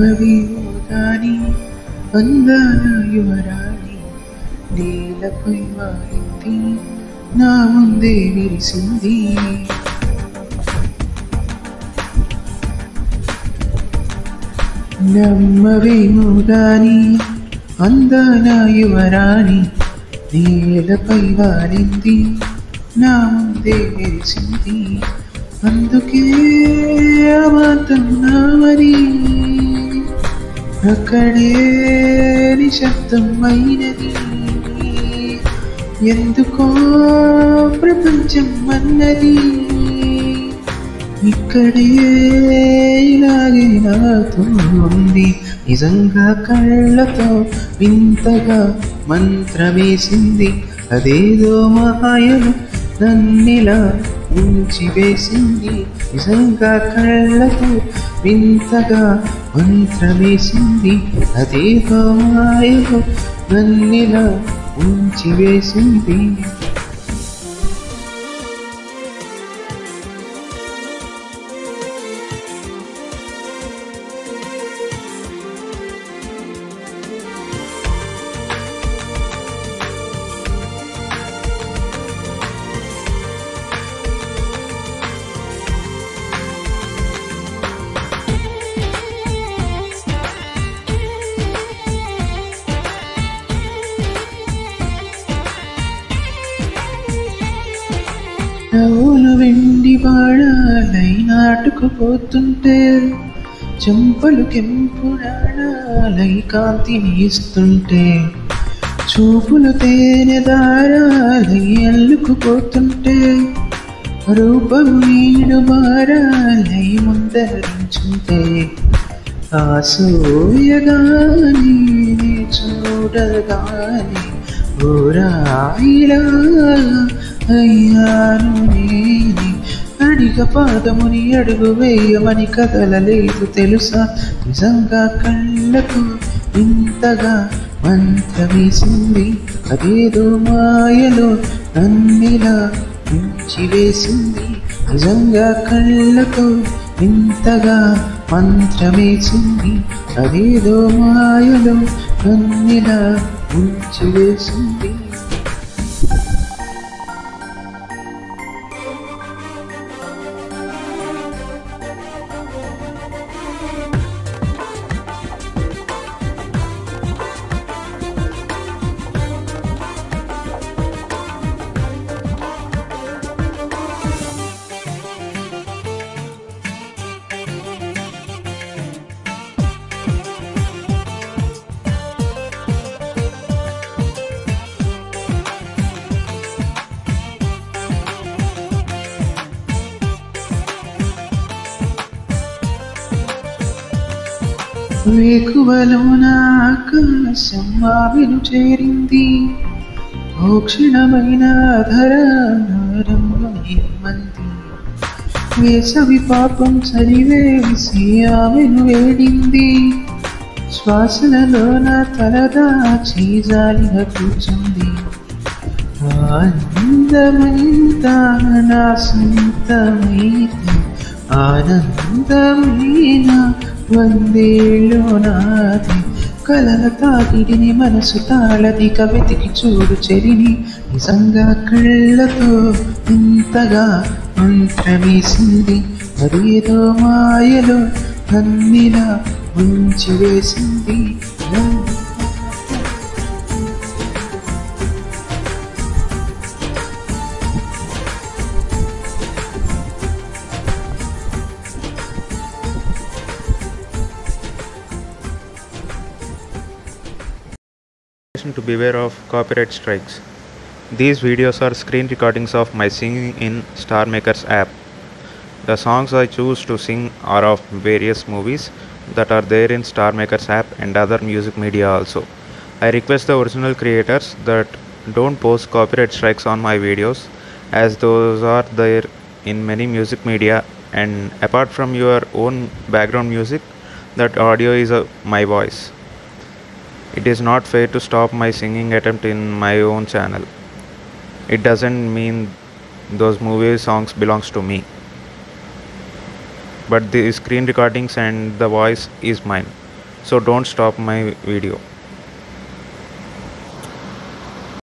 నమ్మవేమోదాని అందాల యువరాణి నేలపై వారింది నా ముందే విరిసింది. నమ్మవేమోదాని అందాల యువరాణి నేలపై వారింది నా ముందే విరిసింది. అందుకే అమాంతం నా మరి అక్కడే నిశ్శబ్దం అయినది. ఎందుకో ప్రపంచం అన్నది ఇక్కడే ఇలాగే నాతో ఉంది. నిజంగా కళ్ళతో వింతగా మంత్రమేసింది. అదేదో మాయలు నన్నిలా ముంచివేసింది. నిజంగా కళ్ళతో వింతగా మంత్రమేసింది. అదేదో మాయలు నన్నిలా ముంచివేసింది. నవ్వులు వెండి బాణాలై నాటుకుపోతుంటే చెంపలు కెంపు నాణాలై కాంతిని ఇస్తుంటే చూపులు తేనె దారాలై అల్లుకుపోతుంటే రూపము నీడు మారాలై ముందరించుంటే ఆసూయగాని చూడగాని ఊరాయిలా అయ్యాను నేని. అడిగ పాదముని అడుగు వేయమని కదలలేదు తెలుసా. నిజంగా కళ్ళకు ఇంతగా మంత్రమేసింది. అదేదో మాయలో నన్నిలా ముంచివేసింది. నిజంగా కళ్ళకు ఇంతగా మంత్రమేసింది. అదేదో మాయలో నన్నిలా ముంచివేసింది. వేకువలోన ఆకాశం ఆవిను చేరింది. ఓ క్షణమైన ధరారంభమంది. వేసవి పాపం చలివేసి ఆమెను వేడింది. శ్వాసలలోన తలదాచి జాలిగా కూర్చుంది. ఆనందమంతా నా సొంతమైతే ఆనందమైన వందేళ్ళు నాది. కలల తాకిడిని మనసు తాళదిక వెతికి చూడు చెలిని. నిజంగా కళ్ళతో ఇంతగా మంత్రమేసింది. అదేదో మాయలో నన్నిలా ముంచివేసింది. To beware of copyright strikes. These videos are screen recordings of my singing in Star Makers app. The songs I choose to sing are of various movies that are there in Star Makers app and other music media also. I request the original creators that don't post copyright strikes on my videos, as those are there in many music media, and apart from your own background music, that audio is my voice. It is not fair to stop my singing attempt in my own channel. It doesn't mean those movie songs belongs to me, but the screen recordings and the voice is mine. So don't stop my video.